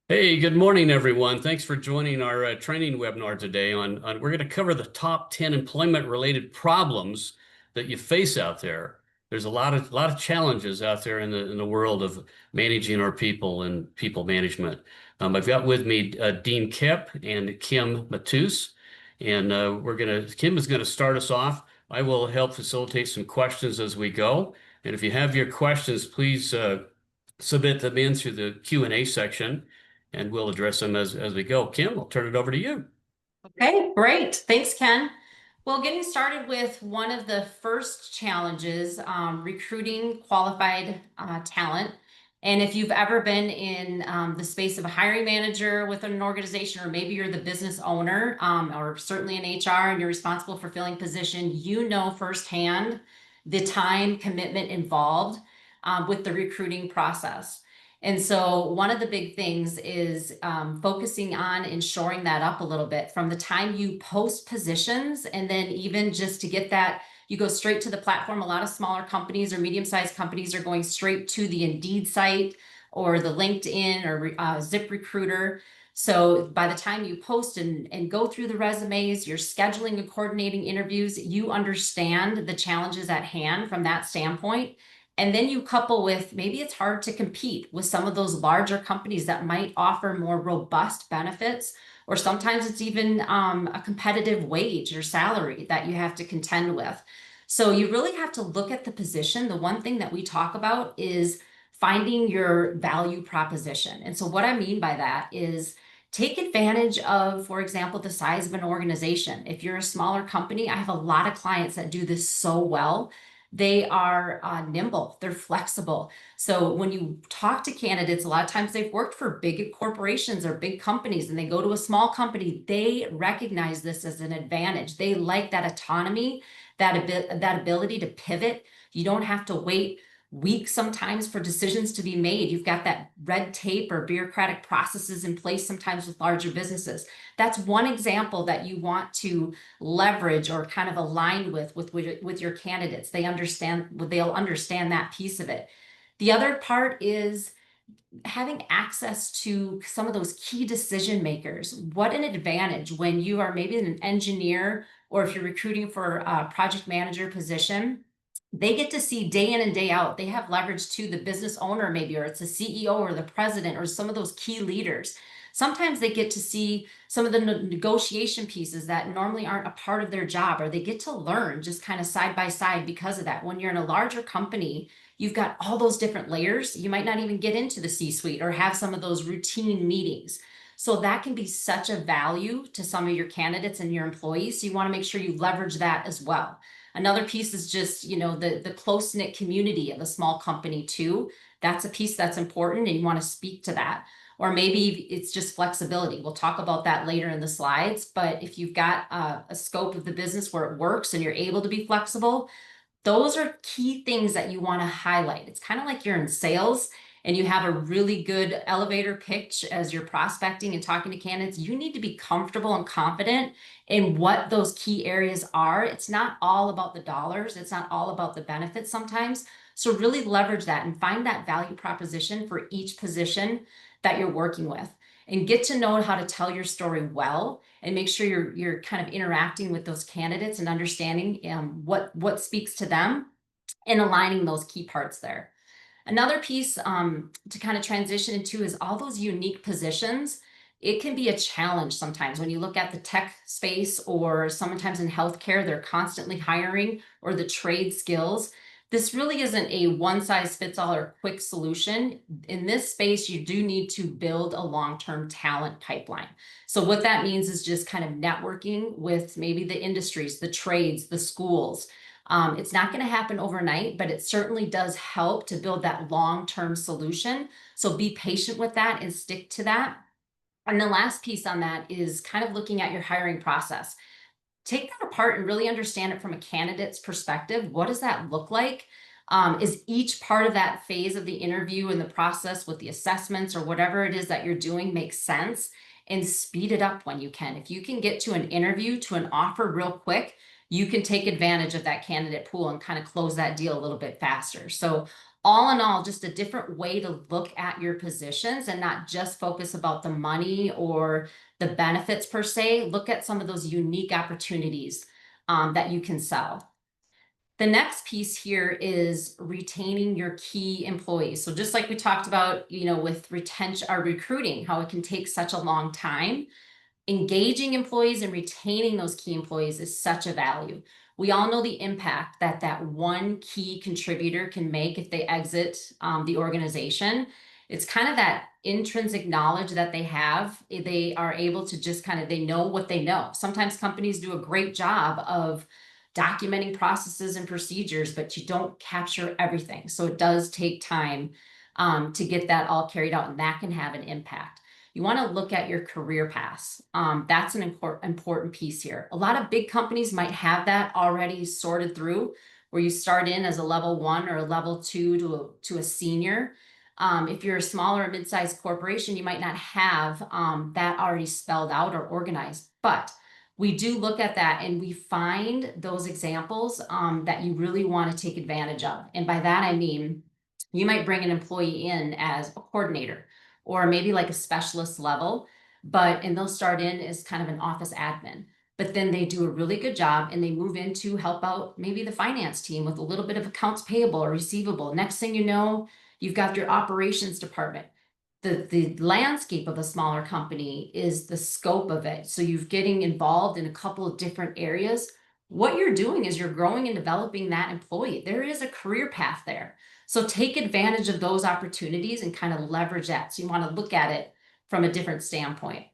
Hey, good morning, everyone. Thanks for joining our training webinar today we're going to cover the top 10 employment-related problems that you face out there. There's a lot of challenges out there in the world of managing our people and people management. I've got with me Dean Kep and Kim Matus, and Kim is gonna start us off. I will help facilitate some questions as we go. And if you have your questions, please submit them in through the Q&A section and we'll address them as we go. Kim, I'll turn it over to you. Okay, great. Thanks, Ken. Well, getting started with one of the first challenges, recruiting qualified talent. And if you've ever been in the space of a hiring manager within an organization, or maybe you're the business owner, or certainly in HR and you're responsible for filling position, you know firsthand the time commitment involved with the recruiting process. And so one of the big things is focusing on and shoring that up a little bit from the time you post positions, and then even just to get that, you go straight to the platform. A lot of smaller companies or medium-sized companies are going straight to the Indeed site or the LinkedIn or ZipRecruiter. So by the time you post and go through the resumes, you're scheduling and coordinating interviews, you understand the challenges at hand from that standpoint. And then you couple with maybe it's hard to compete with some of those larger companies that might offer more robust benefits, or sometimes it's even a competitive wage or salary that you have to contend with. So you really have to look at the position. The one thing that we talk about is finding your value proposition. And so what I mean by that is take advantage of, for example, the size of an organization. If you're a smaller company, I have a lot of clients that do this so well. They are nimble, they're flexible. So when you talk to candidates, a lot of times they've worked for big corporations or big companies and they go to a small company, they recognize this as an advantage. They like that autonomy, that ability to pivot. You don't have to wait weeks sometimes for decisions to be made. You've got that red tape or bureaucratic processes in place sometimes with larger businesses. That's one example that you want to leverage or kind of align with your candidates. They'll understand that piece of it. The other part is having access to some of those key decision makers. What an advantage when you are maybe an engineer, or if you're recruiting for a project manager position. They get to see day in and day out. They have leverage to the business owner, maybe, or it's a CEO or the president or some of those key leaders. Sometimes they get to see some of the negotiation pieces that normally aren't a part of their job, or they get to learn just kind of side by side because of that. When you're in a larger company, you've got all those different layers. You might not even get into the C-suite or have some of those routine meetings. So that can be such a value to some of your candidates and your employees. So you want to make sure you leverage that as well. Another piece is just, the close-knit community of a small company too. That's a piece that's important, and you want to speak to that. Or maybe it's just flexibility. We'll talk about that later in the slides. But if you've got a scope of the business where it works and you're able to be flexible, those are key things that you want to highlight. It's kind of like you're in sales and you have a really good elevator pitch as you're prospecting and talking to candidates. You need to be comfortable and confident in what those key areas are. It's not all about the dollars. It's not all about the benefits sometimes. So really leverage that and find that value proposition for each position that you're working with, and get to know how to tell your story well, and make sure you're kind of interacting with those candidates and understanding what speaks to them and aligning those key parts there. Another piece to kind of transition into is all those unique positions. It can be a challenge sometimes when you look at the tech space, or sometimes in healthcare, they're constantly hiring, or the trade skills. This really isn't a one-size-fits-all or quick solution. In this space, you do need to build a long-term talent pipeline. So what that means is just kind of networking with maybe the industries, the trades, the schools. It's not going to happen overnight, but it certainly does help to build that long-term solution. So be patient with that and stick to that. And the last piece on that is kind of looking at your hiring process. Take that apart and really understand it from a candidate's perspective. What does that look like? Is each part of that phase of the interview and the process with the assessments or whatever it is that you're doing make sense? And speed it up when you can. If you can get to an interview, to an offer real quick, you can take advantage of that candidate pool and kind of close that deal a little bit faster. So all in all, just a different way to look at your positions and not just focus about the money or the benefits per se. Look at some of those unique opportunities that you can sell. The next piece here is retaining your key employees. So just like we talked about, with retention or recruiting, how it can take such a long time, engaging employees and retaining those key employees is such a value. We all know the impact that that one key contributor can make if they exit the organization. It's kind of that intrinsic knowledge that they have. They are able to just they know what they know. Sometimes companies do a great job of documenting processes and procedures, but you don't capture everything. So it does take time to get that all carried out, and that can have an impact. You want to look at your career paths. That's an important piece here. A lot of big companies might have that already sorted through, where you start in as a level 1 or a level 2 to a senior. If you're a smaller or mid-sized corporation, you might not have that already spelled out or organized. But we do look at that and we find those examples that you really want to take advantage of. And by that, I mean, you might bring an employee in as a coordinator or maybe like a specialist level, and they'll start in as kind of an office admin. But then they do a really good job and they move in to help out maybe the finance team with a little bit of accounts payable or receivable. Next thing you know, you've got your operations department. The landscape of a smaller company is the scope of it. So you're getting involved in a couple of different areas. What you're doing is you're growing and developing that employee. There is a career path there. So take advantage of those opportunities and kind of leverage that. So you want to look at it from a different standpoint.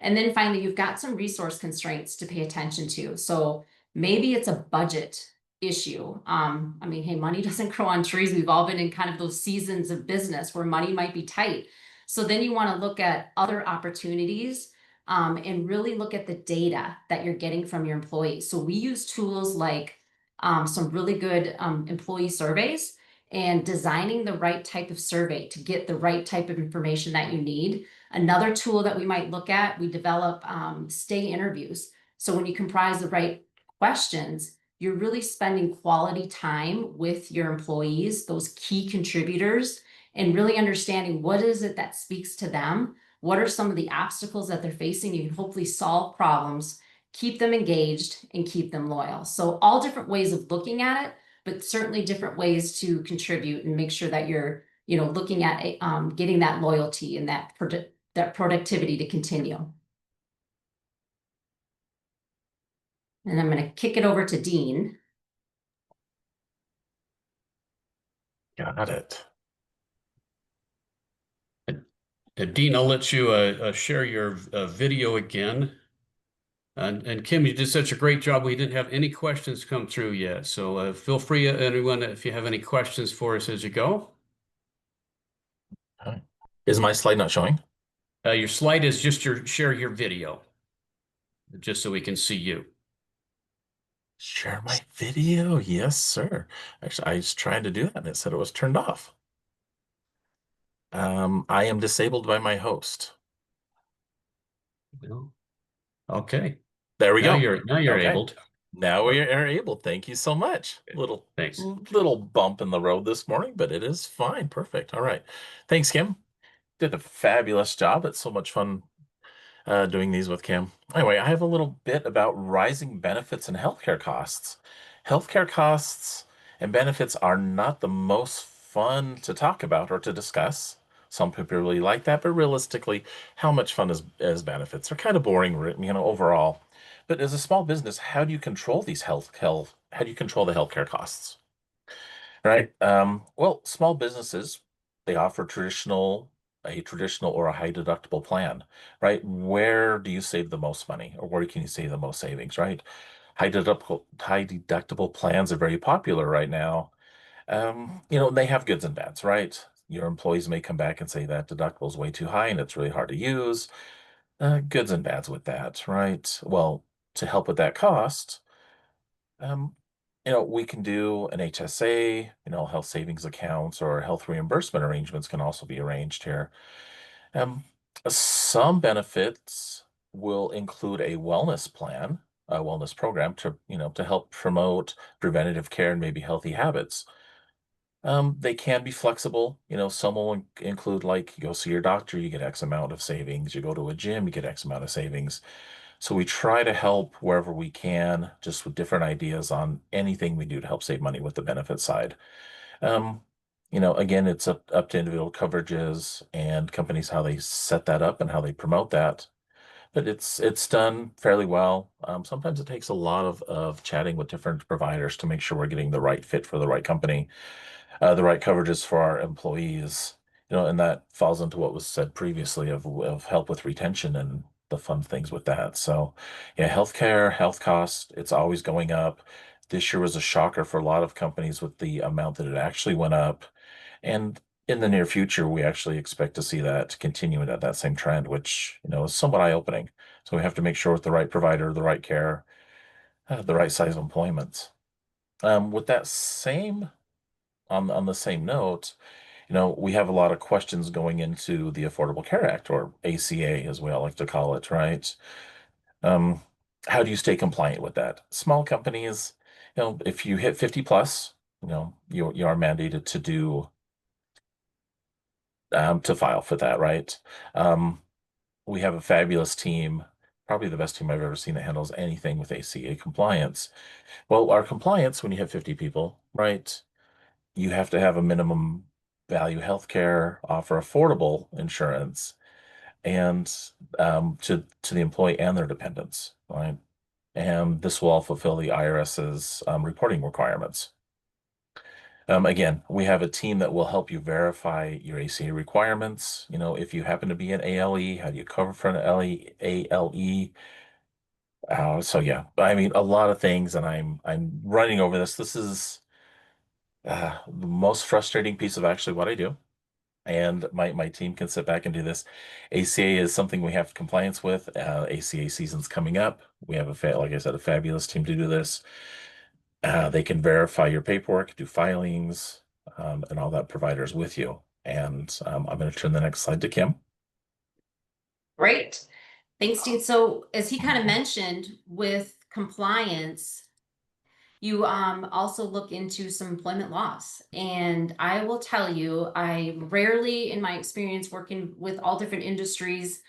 And then finally, you've got some resource constraints to pay attention to. So maybe it's a budget issue. I mean, hey, money doesn't grow on trees. We've all been in kind of those seasons of business where money might be tight. So then you want to look at other opportunities and really look at the data that you're getting from your employees. So we use tools like some really good employee surveys and designing the right type of survey to get the right type of information that you need. Another tool that we might look at, we develop stay interviews. So when you comprise the right questions, you're really spending quality time with your employees, those key contributors, and really understanding what is it that speaks to them. What are some of the obstacles that they're facing? You can hopefully solve problems, keep them engaged, and keep them loyal. So all different ways of looking at it, but certainly different ways to contribute and make sure that you're, looking at getting that loyalty and that productivity to continue. And I'm going to kick it over to Dean. Got it. Dean, I'll let you share your video again. And Kim, you did such a great job. We didn't have any questions come through yet. So feel free, anyone, if you have any questions for us as you go. Is my slide not showing? Your slide is just share your video, just so we can see you. Share my video? Yes, sir. Actually, I was trying to do that and it said it was turned off. I am disabled by my host. Okay. There we go. Now you're Okay. able. Now we are able. Thank you so much. Thanks. Little bump in the road this morning, but it is fine. Perfect. All right. Thanks, Kim. Did a fabulous job. It's so much fun doing these with Kim. Anyway, I have a little bit about rising benefits and healthcare costs. Healthcare costs and benefits are not the most fun to talk about or to discuss. Some people really like that, but realistically, how much fun is benefits? They're kind of boring, overall. But as a small business, how do you control these how do you control the healthcare costs? Right. Well, small businesses, they offer a traditional or a high deductible plan, right? Where do you save the most money or where can you save the most savings, right? High deductible plans are very popular right now. They have goods and bads, right? Your employees may come back and say that deductible is way too high and it's really hard to use. Goods and bads with that, right? Well, to help with that cost, um, we can do an HSA, health savings accounts or health reimbursement arrangements can also be arranged here. Um, some benefits will include a wellness plan, wellness program to, to help promote preventative care and maybe healthy habits. They can be flexible. Some will include like you go see your doctor, you get X amount of savings. You go to a gym, you get X amount of savings. So we try to help wherever we can, just with different ideas on anything we do to help save money with the benefit side. Um, again, it's up to individual coverages and companies how they set that up and how they promote that. But it's done fairly well. Sometimes it takes a lot of chatting with different providers to make sure we're getting the right fit for the right company, the right coverages for our employees. And that falls into what was said previously of help with retention and the fun things with that. So, yeah, healthcare, health costs, it's always going up. This year was a shocker for a lot of companies with the amount that it actually went up. And in the near future, we actually expect to see that continuing at that same trend, which, is somewhat eye-opening. So we have to make sure with the right provider, the right care, the right size of employment. With that same on the same note, we have a lot of questions going into the Affordable Care Act, or ACA, as we all like to call it, right? Um, how do you stay compliant with that? Small companies, if you hit 50 plus, you are mandated to do to file for that, right? Um, we have a fabulous team, probably the best team I've ever seen that handles anything with ACA compliance. Well, our compliance, when you have 50 people, right? You have to have a minimum value healthcare, offer affordable insurance, and to the employee and their dependents, right? And this will all fulfill the IRS's reporting requirements. Again, we have a team that will help you verify your ACA requirements. If you happen to be an ALE, how do you cover for an ALE? So yeah, I mean, a lot of things, and I'm running over this. This is the most frustrating piece of actually what I do. And my team can sit back and do this. ACA is something we have compliance with. ACA season's coming up. We have like I said, a fabulous team to do this. They can verify your paperwork, do filings, and all that providers with you. And I'm going to turn the next slide to Kim. Great. Thanks, Dean. So as he kind of mentioned with compliance, you also look into some employment laws. And I will tell you, I rarely in my experience working with all different industries,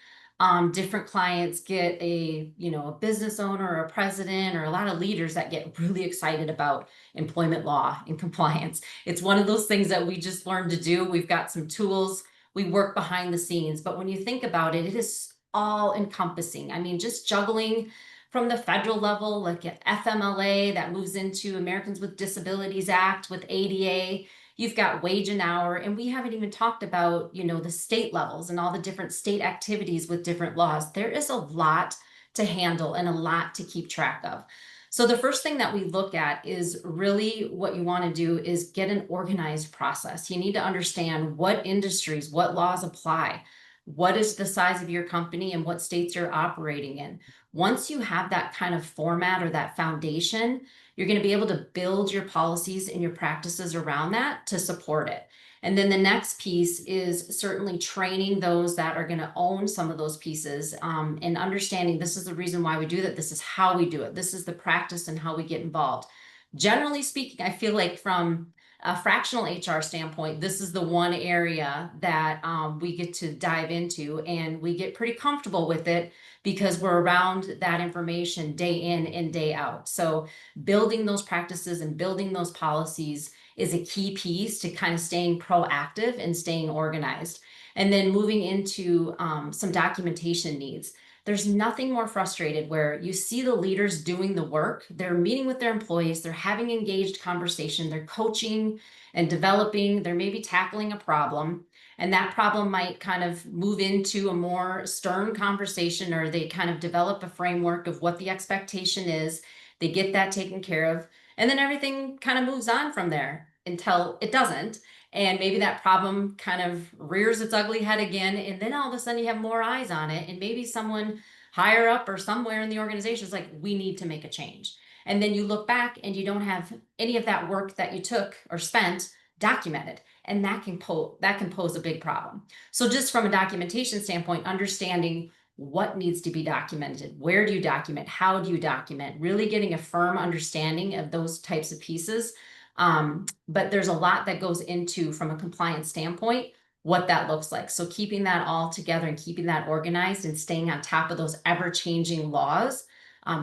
different clients get a business owner or a president or a lot of leaders that get really excited about employment law and compliance. It's one of those things that we just learned to do. We've got some tools, we work behind the scenes, but when you think about it, it is all encompassing. I mean, just juggling from the federal level, like at FMLA that moves into Americans with Disabilities Act with ADA, you've got wage and hour, and we haven't even talked about, the state levels and all the different state activities with different laws. There is a lot to handle and a lot to keep track of. So the first thing that we look at is really what you want to do is get an organized process. You need to understand what industries, what laws apply, what is the size of your company, and what states you're operating in. Once you have that kind of format or that foundation, you're going to be able to build your policies and your practices around that to support it. And then the next piece is certainly training those that are going to own some of those pieces, and understanding this is the reason why we do that. This is how we do it. This is the practice and how we get involved. Generally speaking, I feel like from a fractional HR standpoint, this is the one area that we get to dive into, and we get pretty comfortable with it because we're around that information day in and day out. So building those practices and building those policies is a key piece to kind of staying proactive and staying organized. And then moving into some documentation needs. There's nothing more frustrated where you see the leaders doing the work, they're meeting with their employees, they're having engaged conversation, they're coaching and developing, they're maybe tackling a problem. And that problem might kind of move into a more stern conversation, or they kind of develop a framework of what the expectation is. They get that taken care of. And then everything kind of moves on from there until it doesn't. And maybe that problem kind of rears its ugly head again. And then all of a sudden you have more eyes on it. And maybe someone higher up or somewhere in the organization is like, we need to make a change. And then you look back and you don't have any of that work that you took or spent documented. And that can pose a big problem. So just from a documentation standpoint, understanding what needs to be documented, where do you document, how do you document, really getting a firm understanding of those types of pieces. But there's a lot that goes into, from a compliance standpoint, what that looks like. So keeping that all together and keeping that organized and staying on top of those ever-changing laws.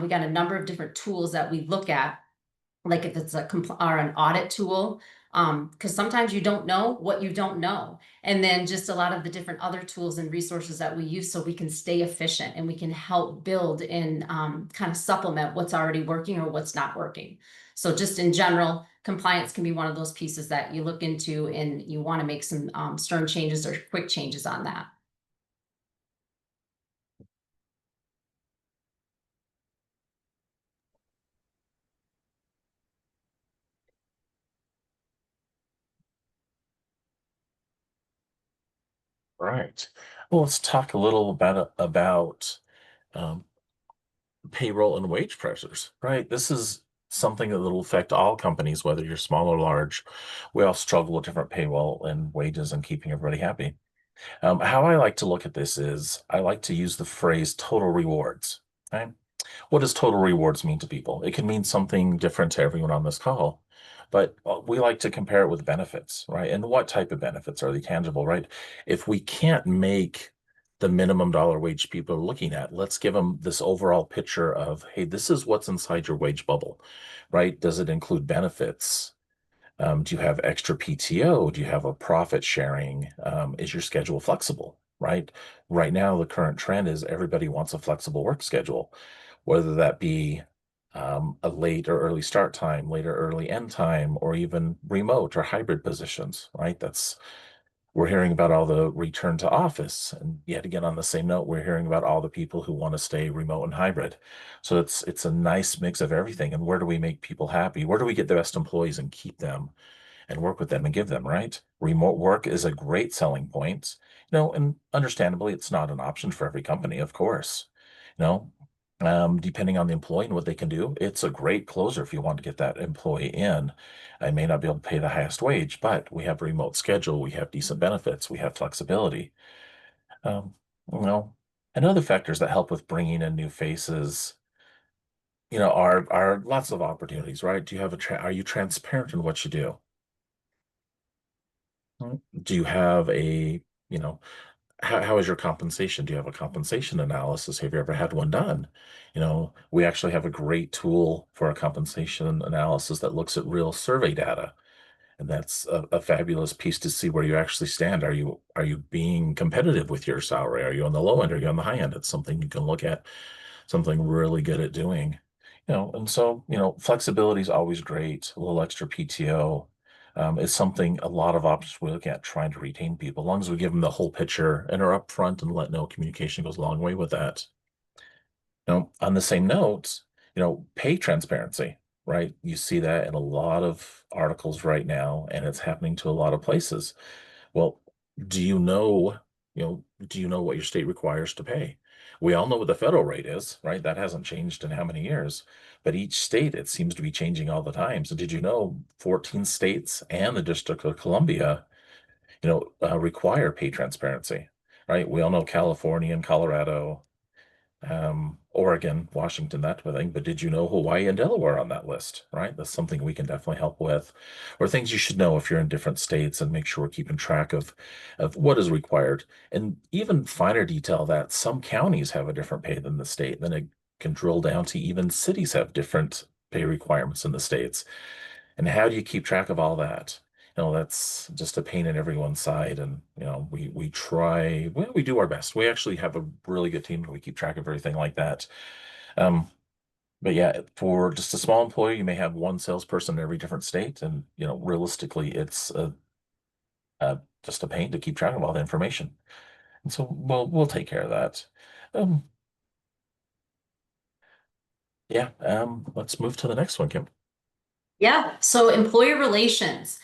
We got a number of different tools that we look at, like if it's or an audit tool, because sometimes you don't know what you don't know. And then just a lot of the different other tools and resources that we use so we can stay efficient and we can help build and kind of supplement what's already working or what's not working. So just in general, compliance can be one of those pieces that you look into and you want to make some stern changes or quick changes on that. Right. Well, let's talk a little about um, payroll and wage pressures, right? This is something that will affect all companies, whether you're small or large. We all struggle with different payroll and wages and keeping everybody happy. How I like to look at this is I like to use the phrase total rewards. Okay? What does total rewards mean to people? It can mean something different to everyone on this call, but we like to compare it with benefits, right? And what type of benefits are they tangible, right? If we can't make the minimum dollar wage people are looking at, let's give them this overall picture of, hey, this is what's inside your wage bubble, right? Does it include benefits? Do you have extra PTO? Do you have a profit sharing? Is your schedule flexible, right? Right now, the current trend is everybody wants a flexible work schedule, whether that be a late or early start time, late or early end time, or even remote or hybrid positions, right? We're hearing about all the return to office. And yet again, on the same note, we're hearing about all the people who want to stay remote and hybrid. So it's a nice mix of everything. And where do we make people happy? Where do we get the best employees and keep them and work with them and give them, right? Remote work is a great selling point, and understandably, it's not an option for every company, of course. You know, depending on the employee and what they can do, it's a great closer if you want to get that employee in. I may not be able to pay the highest wage, but we have a remote schedule, we have decent benefits, we have flexibility. Um, you know, and other factors that help with bringing in new faces, are lots of opportunities, right? Do you have are you transparent in what you do? Do you have you know, how is your compensation? Do you have a compensation analysis? Have you ever had one done? We actually have a great tool for a compensation analysis that looks at real survey data. And that's a fabulous piece to see where you actually stand. Are you being competitive with your salary? Are you on the low end? Are you on the high end? It's something you can look at, something really good at doing. And so, flexibility is always great. A little extra PTO is something, a lot of options we look at trying to retain people, as long as we give them the whole picture and are upfront and let know communication goes a long way with that. On the same note, pay transparency, right? You see that in a lot of articles right now, and it's happening to a lot of places. Well, do you know, do you know what your state requires to pay? We all know what the federal rate is, right? That hasn't changed in how many years, but each state, it seems to be changing all the time. So did you know 14 states and the District of Columbia, require pay transparency, right? We all know California and Colorado, Oregon, Washington, that type of thing. But did you know Hawaii and Delaware on that list, right? That's something we can definitely help with, or things you should know if you're in different states and make sure we're keeping track of what is required. And even finer detail that some counties have a different pay than the state. Then it can drill down to even cities have different pay requirements in the states. And how do you keep track of all that? That's just a pain in everyone's side. And, we try, well, we do our best. We actually have a really good team and we keep track of everything like that. Um, but yeah, for just a small employer, you may have one salesperson in every different state. And, realistically, it's just a pain to keep track of all the information. And so we'll take care of that. Um, yeah, let's move to the next one, Kim. Yeah. So employer relations.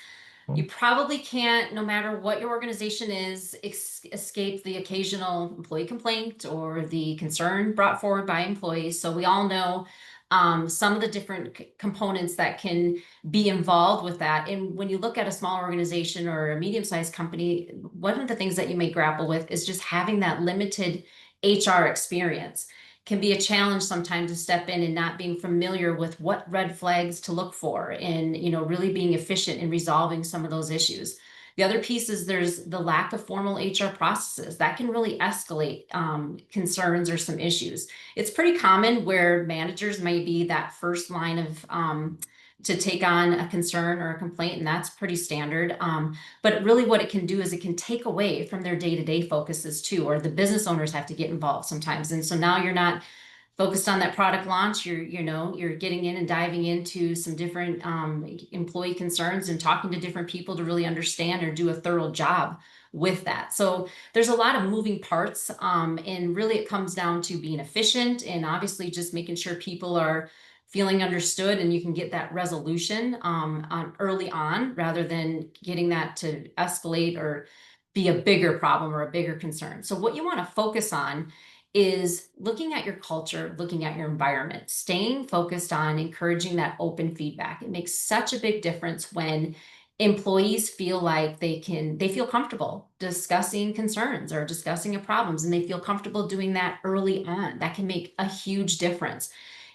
You Hmm. probably can't, no matter what your organization is, escape the occasional employee complaint or the concern brought forward by employees. So we all know some of the different components that can be involved with that. And when you look at a small organization or a medium-sized company, one of the things that you may grapple with is just having that limited HR experience. Can be a challenge sometimes to step in and not being familiar with what red flags to look for, and really being efficient in resolving some of those issues. The other piece is there's the lack of formal HR processes that can really escalate concerns or some issues. It's pretty common where managers may be that first line of to take on a concern or a complaint, and that's pretty standard. But really what it can do is it can take away from their day-to-day focuses too, or the business owners have to get involved sometimes. And so now you're not focused on that product launch. You're getting in and diving into some different employee concerns and talking to different people to really understand or do a thorough job with that. So there's a lot of moving parts, and really it comes down to being efficient and obviously just making sure people are feeling understood and you can get that resolution on early on, rather than getting that to escalate or be a bigger problem or a bigger concern. So what you want to focus on is looking at your culture, looking at your environment, staying focused on encouraging that open feedback. It makes such a big difference when employees feel like they feel comfortable discussing concerns or discussing a problems, and they feel comfortable doing that early on. That can make a huge difference.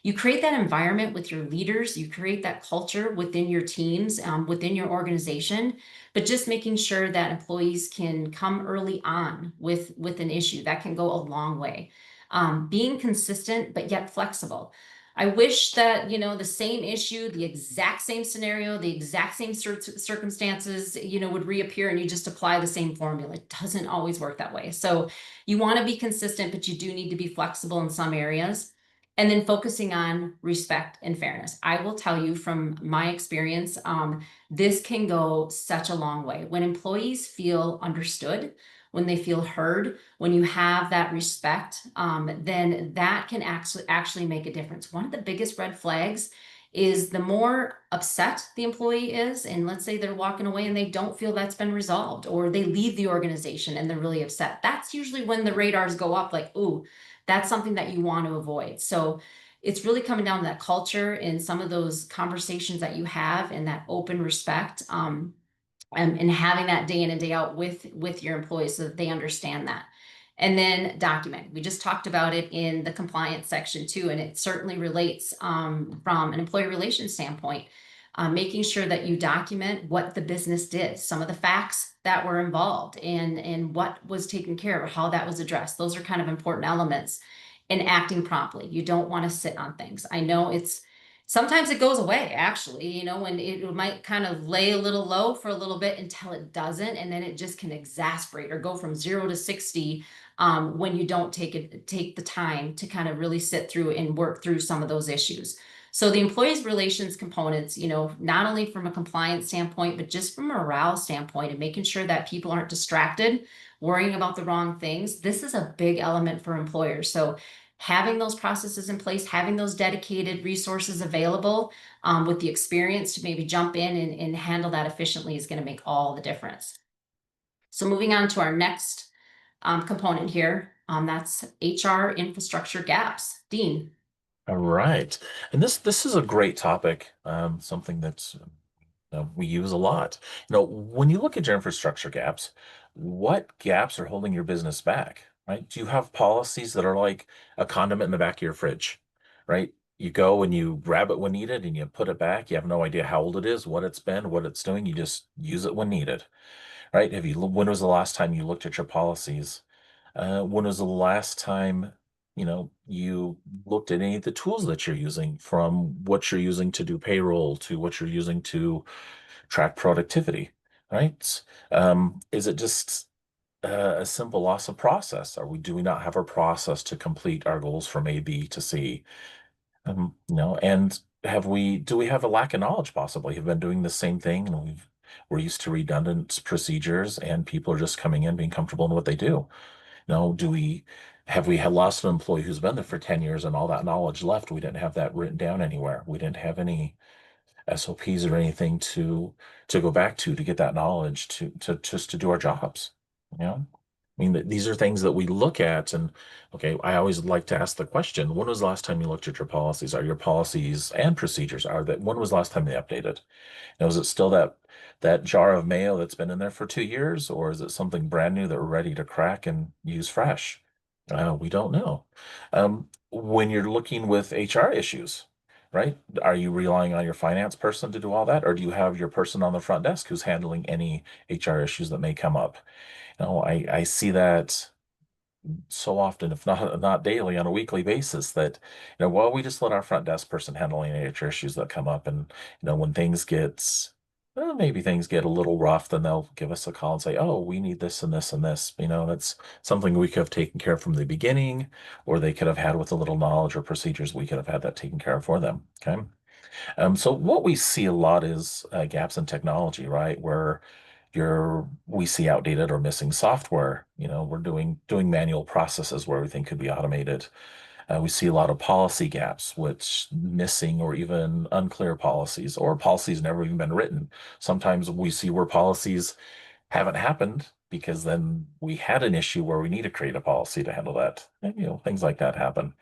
You create that environment with your leaders, you create that culture within your teams, within your organization, but just making sure that employees can come early on with an issue, that can go a long way. Being consistent, but yet flexible. I wish that, the same issue, the exact same scenario, the exact same circumstances, would reappear and you just apply the same formula. It doesn't always work that way. So you want to be consistent, but you do need to be flexible in some areas. And then focusing on respect and fairness. I will tell you from my experience, this can go such a long way. When employees feel understood, when they feel heard, when you have that respect, then that can actually make a difference. One of the biggest red flags is the more upset the employee is, and let's say they're walking away and they don't feel that's been resolved, or they leave the organization and they're really upset. That's usually when the radars go up, like, ooh, that's something that you want to avoid. So it's really coming down to that culture and some of those conversations that you have and that open respect, and having that day in and day out with your employees so that they understand that. And then document. We just talked about it in the compliance section too, and it certainly relates from an employee relations standpoint. Making sure that you document what the business did, some of the facts that were involved, and what was taken care of, how that was addressed. Those are kind of important elements. And acting promptly. You don't want to sit on things. I know sometimes it goes away, actually, when it might kind of lay a little low for a little bit until it doesn't, and then it just can exasperate or go from 0 to 60 when you don't take the time to kind of really sit through and work through some of those issues. So the employees relations components, not only from a compliance standpoint, but just from a morale standpoint and making sure that people aren't distracted, worrying about the wrong things. This is a big element for employers. So having those processes in place, having those dedicated resources available with the experience to maybe jump in and handle that efficiently is going to make all the difference. So moving on to our next component here, that's HR infrastructure gaps. Dean. All right. And this is a great topic, something that's we use a lot. When you look at your infrastructure gaps, what gaps are holding your business back, right? Do you have policies that are like a condiment in the back of your fridge, right? You go and you grab it when needed and you put it back. You have no idea how old it is, what it's been, what it's doing. You just use it when needed, right? When was the last time you looked at your policies? When was the last time, you looked at any of the tools that you're using, from what you're using to do payroll to what you're using to track productivity, right? Is it just a simple loss of process? Do we not have a process to complete our goals from A, B to C? And do we have a lack of knowledge possibly? Have been doing the same thing and we're used to redundant procedures and people are just coming in being comfortable in what they do. Have we had lost an employee who's been there for 10 years and all that knowledge left? We didn't have that written down anywhere. We didn't have any SOPs or anything to go back to get that knowledge to just to do our jobs. I mean, these are things that we look at, and okay, I always like to ask the question, when was the last time you looked at your policies? Are your policies and procedures, when was the last time they updated? Now, is it still that jar of mayo that's been in there for 2 years, or is it something brand new that we're ready to crack and use fresh? We don't know. When you're looking with HR issues, right? Are you relying on your finance person to do all that, or do you have your person on the front desk who's handling any HR issues that may come up? I see that so often, if not daily, on a weekly basis, that well, we just let our front desk person handle any HR issues that come up, and when things get well, maybe things get a little rough, then they'll give us a call and say, "Oh, we need this and this and this." That's something we could have taken care of from the beginning, or they could have had with a little knowledge or procedures. We could have had that taken care of for them. Okay. So what we see a lot is gaps in technology, right? Where we see outdated or missing software. We're doing manual processes where everything could be automated. We see a lot of policy gaps, which missing or even unclear policies, or policies never even been written. Sometimes we see where policies haven't happened because then we had an issue where we need to create a policy to handle that. And, things like that happen.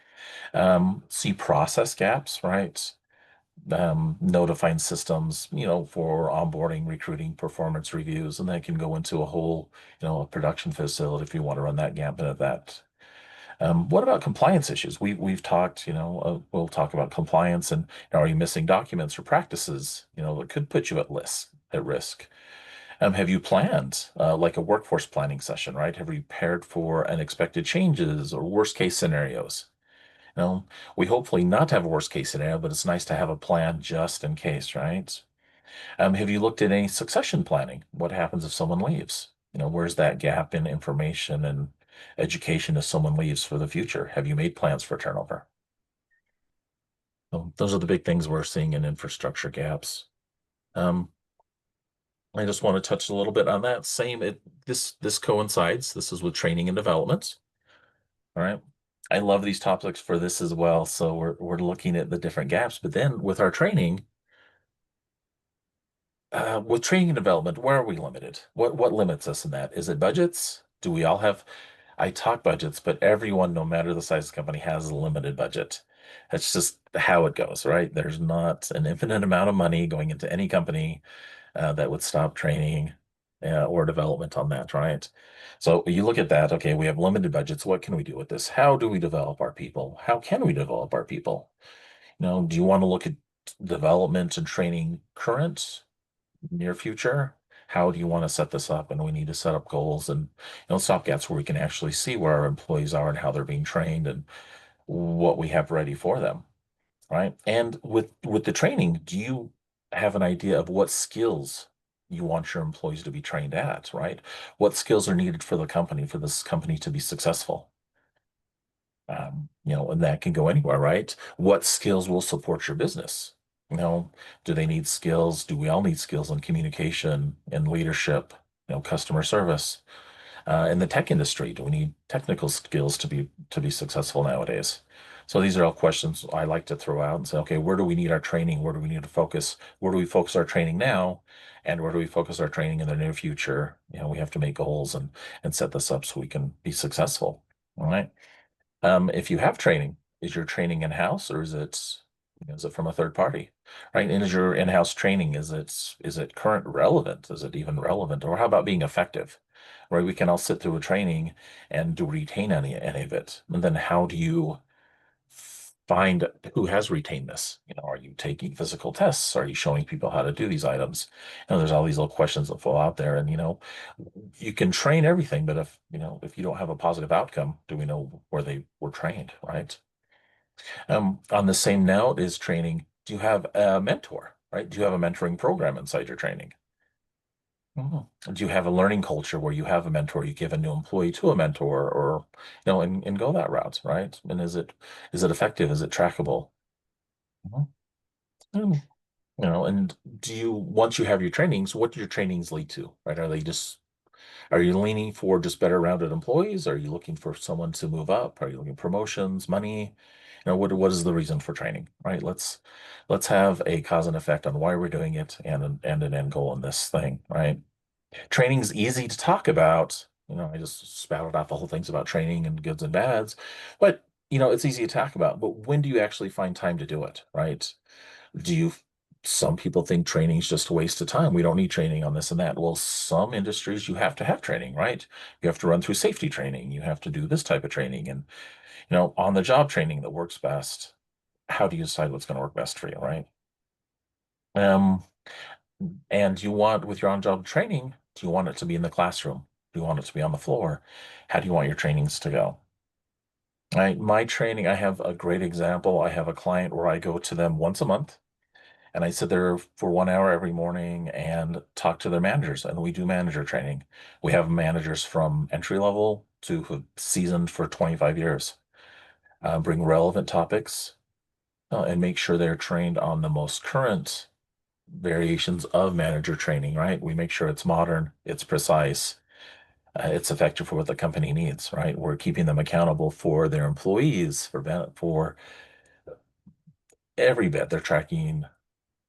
See process gaps, right? No defined systems, for onboarding, recruiting, performance reviews, and that can go into a whole, a production facility if you want to run that gambit at that. What about compliance issues? We've talked, we'll talk about compliance and are you missing documents or practices, that could put you at risk. Have you planned like a workforce planning session, right? Have you prepared for unexpected changes or worst case scenarios? We hopefully not have a worst case scenario, but it's nice to have a plan just in case, right? Have you looked at any succession planning? What happens if someone leaves? Where's that gap in information and education if someone leaves for the future? Have you made plans for turnover? So those are the big things we're seeing in infrastructure gaps. Um, I just want to touch a little bit on that. This coincides. This is with training and development. All right. I love these topics for this as well. So we're looking at the different gaps, but then with our training, with training and development, where are we limited? What limits us in that? Is it budgets? Do we all have? I talk budgets, but everyone, no matter the size of the company, has a limited budget. That's just how it goes, right? There's not an infinite amount of money going into any company that would stop training or development on that, right? So you look at that, okay, we have limited budgets. What can we do with this? How do we develop our people? How can we develop our people? Do you want to look at development and training current, near future? How do you want to set this up? And we need to set up goals and stopgaps where we can actually see where our employees are and how they're being trained and what we have ready for them, right? And with the training, do you have an idea of what skills you want your employees to be trained at, right? What skills are needed for for this company to be successful? And that can go anywhere, right? What skills will support your business? Do they need skills? Do we all need skills in communication and leadership, customer service? In the tech industry, do we need technical skills to be successful nowadays? So these are all questions I like to throw out and say, okay, where do we need our training? Where do we need to focus? Where do we focus our training now? And where do we focus our training in the near future? We have to make goals and set this up so we can be successful. All right. If you have training, is your training in-house or is it from a third party? Right. And is your in-house training, is it current relevant? Is it even relevant? Or how about being effective? Right. We can all sit through a training and do retain any of it. And then how do you find who has retained this? Are you taking physical tests? Are you showing people how to do these items? There's all these little questions that fall out there. And you can train everything, but if you don't have a positive outcome, do we know where they were trained, right? On the same note is training. Do you have a mentor, right? Do you have a mentoring program inside your training? Mhm. Do you have a learning culture where you have a mentor, you give a new employee to a mentor, or and go that route, right? And is it effective? Is it trackable? Mhm. Mm. And do you once you have your trainings, what do your trainings lead to, right? Are you leaning for just better rounded employees? Are you looking for someone to move up? Are you looking promotions, money? What is the reason for training, right? Let's have a cause and effect on why we're doing it and an end goal in this thing, right? Training's easy to talk about. I just spouted out the whole things about training and goods and bads, but it's easy to talk about. But when do you actually find time to do it, right? Do you some people think training is just a waste of time. We don't need training on this and that. Well, some industries you have to have training, right? You have to run through safety training. You have to do this type of training and, on the job training that works best. How do you decide what's going to work best for you, right? Um, and you want, with your on-job training, do you want it to be in the classroom? Do you want it to be on the floor? How do you want your trainings to go? My training, I have a great example. I have a client where I go to them once a month and I sit there for 1 hour every morning and talk to their managers, and we do manager training. We have managers from entry level to who've seasoned for 25 years. Bring relevant topics and make sure they're trained on the most current variations of manager training, right? We make sure it's modern, it's precise, it's effective for what the company needs, right? We're keeping them accountable for their employees, for every bit. They're tracking.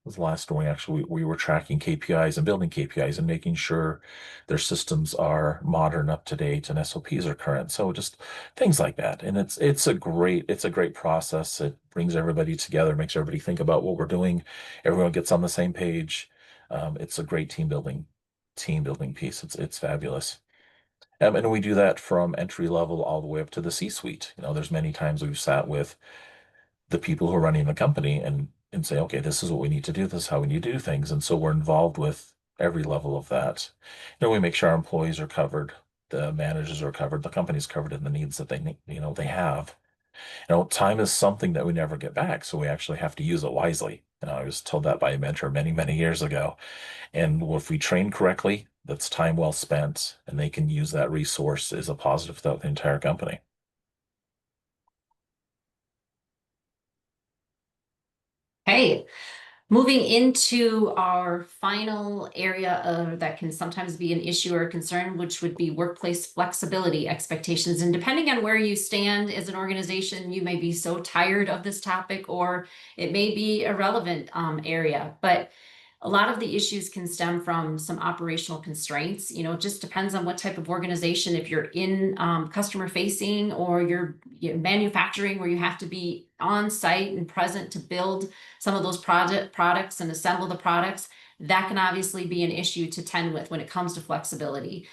Was the last one we were tracking KPIs and building KPIs and making sure their systems are modern, up to date, and SOPs are current. So just things like that. And it's a great process. It brings everybody together, makes everybody think about what we're doing. Everyone gets on the same page. It's a great team building piece. It's fabulous. And we do that from entry level all the way up to the C-suite. There's many times we've sat with the people who are running the company and say, okay, this is what we need to do. This is how we need to do things. And so we're involved with every level of that. We make sure our employees are covered, the managers are covered, the company's covered in the needs that they need, they have. Time is something that we never get back, so we actually have to use it wisely. I was told that by a mentor many, many years ago. And if we train correctly, that's time well spent, and they can use that resource as a positive throughout the entire company. Hey, moving into our final area that can sometimes be an issue or a concern, which would be workplace flexibility expectations. And depending on where you stand as an organization, you may be so tired of this topic, or it may be a relevant area. But a lot of the issues can stem from some operational constraints. It just depends on what type of organization. If you're in customer facing, or you're manufacturing, where you have to be on site and present to build some of those products and assemble the products, that can obviously be an issue to tend with when it comes to flexibility.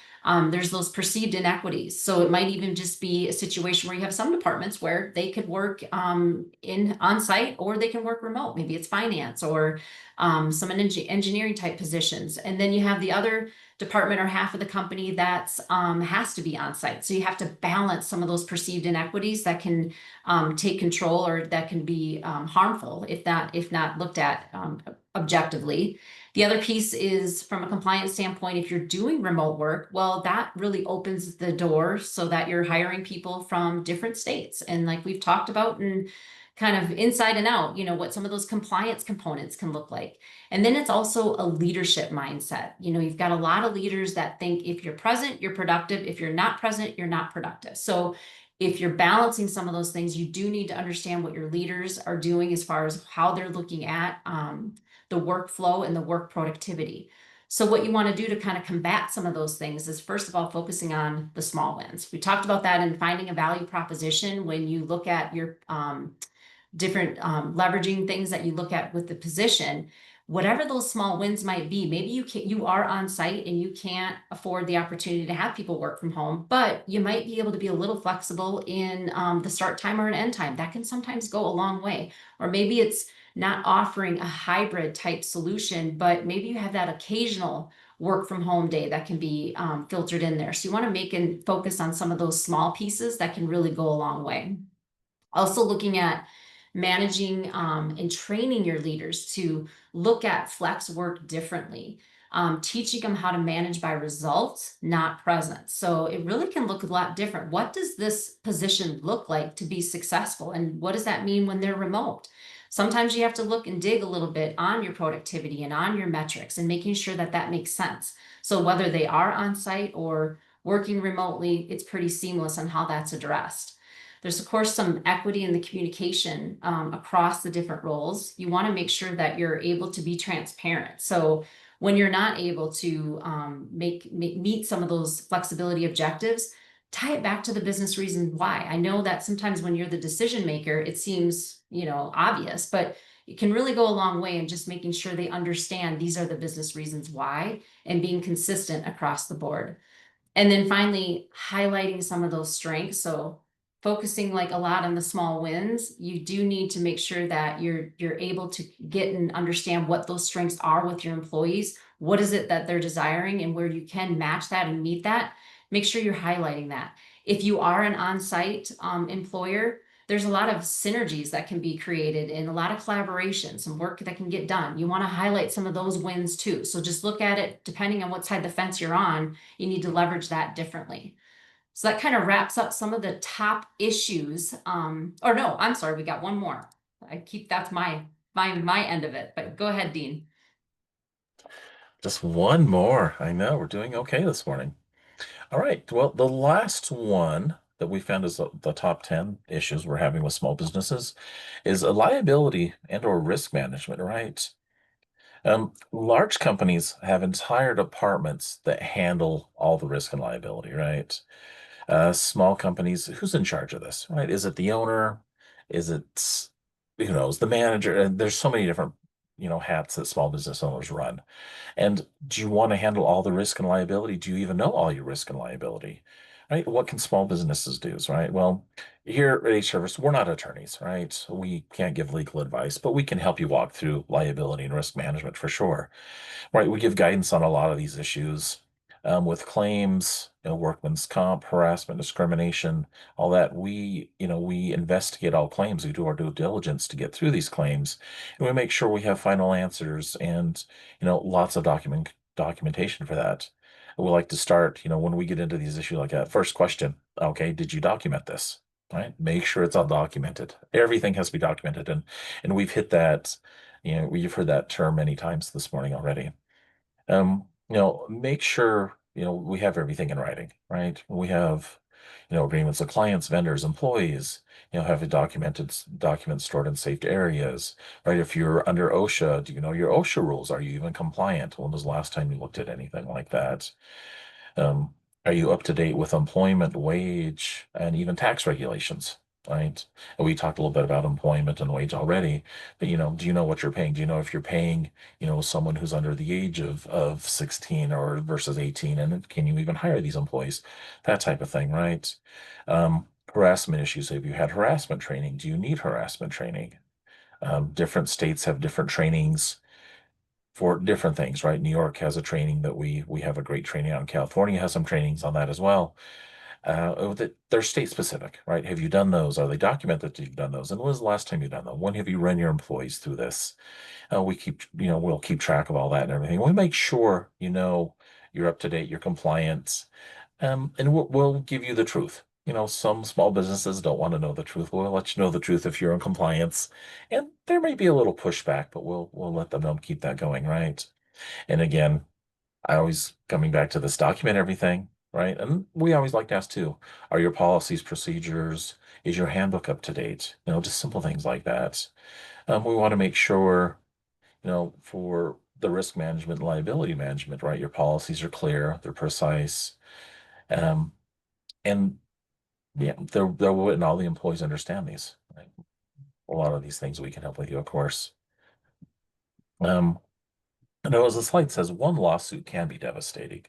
There's those perceived inequities. So it might even just be a situation where you have some departments where they could work in on site, or they can work remote. Maybe it's finance, or some engineering type positions. And then you have the other department or half of the company that's has to be on site. So you have to balance some of those perceived inequities that can take control, or that can be harmful if not looked at objectively. The other piece is, from a compliance standpoint, if you're doing remote work, well, that really opens the door so that you're hiring people from different states. And like we've talked about, and kind of inside and out, what some of those compliance components can look like. And then it's also a leadership mindset. You've got a lot of leaders that think if you're present, you're productive. If you're not present, you're not productive. So if you're balancing some of those things, you do need to understand what your leaders are doing as far as how they're looking at the workflow and the work productivity. So what you want to do to kind of combat some of those things is, first of all, focusing on the small wins. We talked about that in finding a value proposition. When you look at your different leveraging things that you look at with the position, whatever those small wins might be. Maybe you are on site and you can't afford the opportunity to have people work from home, but you might be able to be a little flexible in the start time or an end time. That can sometimes go a long way. Or maybe it's not offering a hybrid type solution, but maybe you have that occasional work from home day that can be filtered in there. So you want to make and focus on some of those small pieces that can really go a long way. Also looking at managing and training your leaders to look at flex work differently, teaching them how to manage by results, not presence. So it really can look a lot different. What does this position look like to be successful? And what does that mean when they're remote? Sometimes you have to look and dig a little bit on your productivity and on your metrics, and making sure that that makes sense. So whether they are on site or working remotely, it's pretty seamless on how that's addressed. There's, of course, some equity in the communication across the different roles. You want to make sure that you're able to be transparent. So when you're not able to meet some of those flexibility objectives, tie it back to the business reason why. I know that sometimes when you're the decision maker, it seems obvious, but it can really go a long way in just making sure they understand these are the business reasons why and being consistent across the board. And then finally, highlighting some of those strengths. So focusing like a lot on the small wins, you do need to make sure that you're able to get and understand what those strengths are with your employees. What is it that they're desiring, and where you can match that and meet that, make sure you're highlighting that. If you are an on-site employer, there's a lot of synergies that can be created and a lot of collaboration, some work that can get done. You want to highlight some of those wins too. So just look at it depending on what side of the fence you're on. You need to leverage that differently. So that kind of wraps up some of the top issues. Or no, I'm sorry, we got one more. That's my end of it, but go ahead, Dean. Just one more. I know we're doing okay this morning. All right. Well, the last one that we found is the top 10 issues we're having with small businesses is a liability and or risk management, right? Large companies have entire departments that handle all the risk and liability, right? Small companies, who's in charge of this, right? Is it the owner? Is it, who knows, the manager? And there's so many different, hats that small business owners run. And do you want to handle all the risk and liability? Do you even know all your risk and liability? Right? What can small businesses do? Right? Well, here at H Service, we're not attorneys, right? We can't give legal advice, but we can help you walk through liability and risk management for sure. Right, we give guidance on a lot of these issues with claims, workman's comp, harassment, discrimination, all that. We investigate all claims. We do our due diligence to get through these claims, and we make sure we have final answers and lots of documentation for that. We like to start, when we get into these issues like that. First question, okay, did you document this? Right, make sure it's all documented. Everything has to be documented, and we've hit that. We've heard that term many times this morning already. Make sure, we have everything in writing, right? We have, agreements with clients, vendors, employees, have documents stored in safe areas, right? If you're under OSHA, do you know your OSHA rules? Are you even compliant? When was the last time you looked at anything like that? Um, are you up to date with employment, wage, and even tax regulations? Right. And we talked a little bit about employment and wage already, but do you know what you're paying? Do you know if you're paying, someone who's under the age of 16 or versus 18? And can you even hire these employees? That type of thing, right? Harassment issues. Have you had harassment training? Do you need harassment training? Different states have different trainings for different things, right? New York has a training that we have a great training on. California has some trainings on that as well. That they're state specific, right? Have you done those? Are they documented that you've done those? And when was the last time you've done them? When have you run your employees through this? We'll keep track of all that and everything. We make sure you're up to date, you're compliant, and we'll give you the truth. Some small businesses don't want to know the truth. We'll let you know the truth if you're in compliance, and there may be a little pushback, but we'll let them know, keep that going, right? And again, I always coming back to this, document everything, right? And we always like to ask too, are your policies, procedures, is your handbook up to date? Just simple things like that. We want to make sure, for the risk management, liability management, right? Your policies are clear, they're precise, um, and yeah, they're and all the employees understand these. Right? A lot of these things we can help with you, of course. Um, And as the slide says, one lawsuit can be devastating,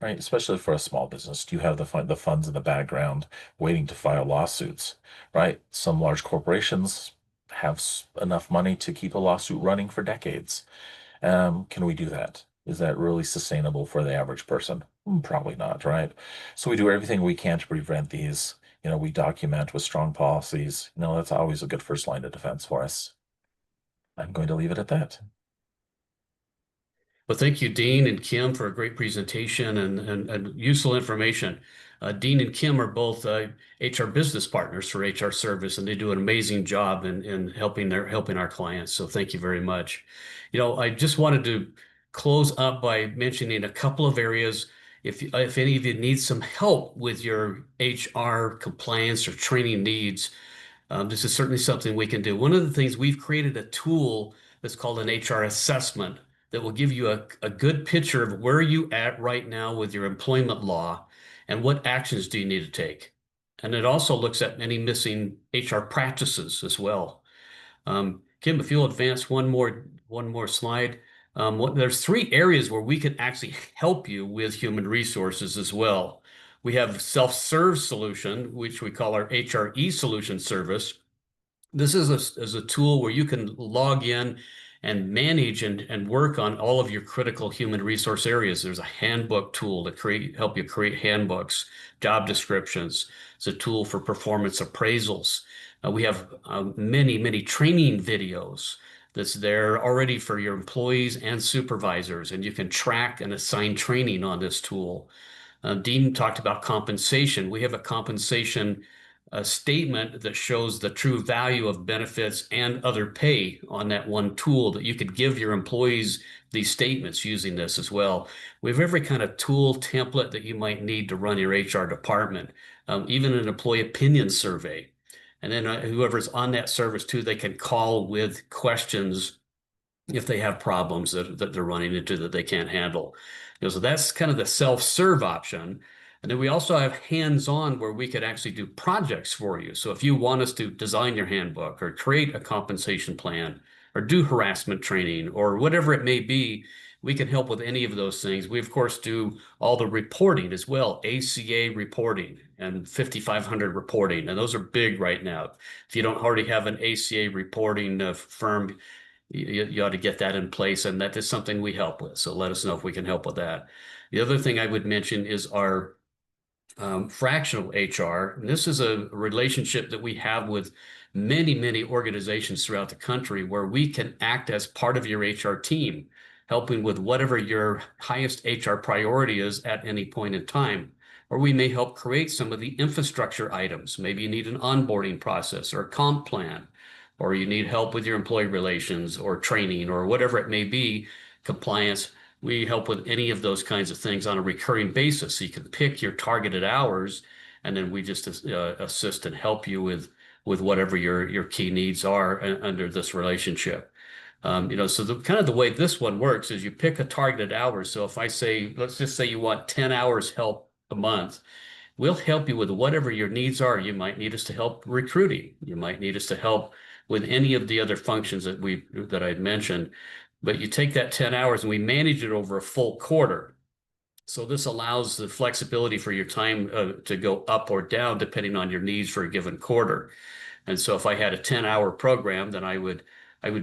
right? Especially for a small business. Do you have the funds in the background waiting to file lawsuits, right? Some large corporations have enough money to keep a lawsuit running for decades. Can we do that? Is that really sustainable for the average person? Probably not, right? So we do everything we can to prevent these. We document with strong policies. That's always a good first line of defense for us. I'm going to leave it at that. Well, thank you, Dean and Kim, for a great presentation and useful information. Dean and Kim are both HR business partners for HR Service, and they do an amazing job in helping our clients. So thank you very much. I just wanted to close up by mentioning a couple of areas. If any of you need some help with your HR compliance or training needs, this is certainly something we can do. One of the things, we've created a tool that's called an HR assessment that will give you a good picture of where you at right now with your employment law and what actions do you need to take. And it also looks at any missing HR practices as well. Kim, if you'll advance one more slide. There's 3 areas where we can actually help you with human resources as well. We have self-serve solution, which we call our HRE solution service. This is a tool where you can log in and manage and work on all of your critical human resource areas. There's a handbook tool to help you create handbooks, job descriptions. It's a tool for performance appraisals. We have many training videos that's there already for your employees and supervisors, and you can track and assign training on this tool. Dean talked about compensation. We have a compensation statement that shows the true value of benefits and other pay on that one tool that you could give your employees these statements using this as well. We have every kind of tool template that you might need to run your HR department, even an employee opinion survey. And then whoever's on that service too, they can call with questions if they have problems that they're running into that they can't handle. So that's kind of the self-serve option. And then we also have hands-on where we could actually do projects for you. So if you want us to design your handbook or create a compensation plan or do harassment training or whatever it may be, we can help with any of those things. We, of course, do all the reporting as well, ACA reporting and 5,500 reporting. And those are big right now. If you don't already have an ACA reporting firm, you ought to get that in place, and that is something we help with. So let us know if we can help with that. The other thing I would mention is our fractional HR. And this is a relationship that we have with many organizations throughout the country where we can act as part of your HR team, helping with whatever your highest HR priority is at any point in time. Or we may help create some of the infrastructure items. Maybe you need an onboarding process or a comp plan, or you need help with your employee relations or training or whatever it may be, compliance. We help with any of those kinds of things on a recurring basis. So you can pick your targeted hours, and then we just assist and help you with whatever your key needs are under this relationship. So the way this one works is you pick a targeted hour. So if I say, let's just say you want 10 hours help a month, we'll help you with whatever your needs are. You might need us to help recruiting. You might need us to help with any of the other functions that I'd mentioned. But you take that 10 hours and we manage it over a full quarter. So this allows the flexibility for your time to go up or down depending on your needs for a given quarter. And so if I had a 10-hour program, then I would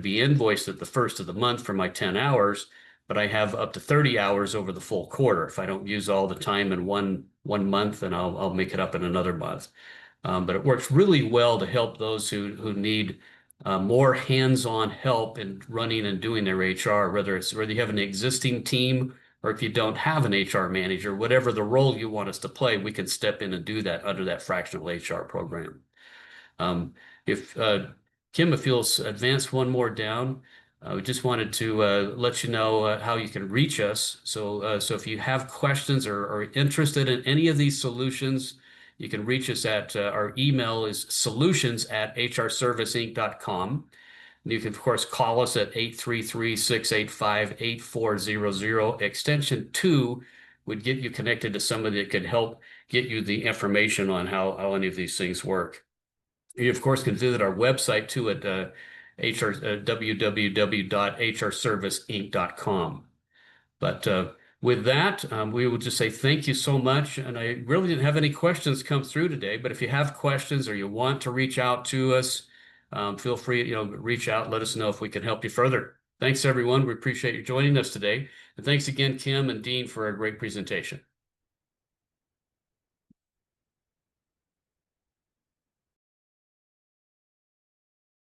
be invoiced at the first of the month for my 10 hours, but I have up to 30 hours over the full quarter. If I don't use all the time in one month, then I'll make it up in another month. But it works really well to help those who need more hands-on help in running and doing their HR, whether you have an existing team or if you don't have an HR manager, whatever the role you want us to play, we can step in and do that under that fractional HR program. If Kim, if you'll advance one more down, we just wanted to let you know how you can reach us. So if you have questions or are interested in any of these solutions, you can reach us at our email is solutions@hrserviceinc.com. And you can, of course, call us at 833-685-8400. Extension 2 would get you connected to somebody that could help get you the information on how any of these things work. You, of course, can visit our website too at www.hrserviceinc.com. But with that, we will just say thank you so much. And I really didn't have any questions come through today, but if you have questions or you want to reach out to us, feel free, reach out, let us know if we can help you further. Thanks, everyone. We appreciate you joining us today. And thanks again, Kim and Dean, for a great presentation.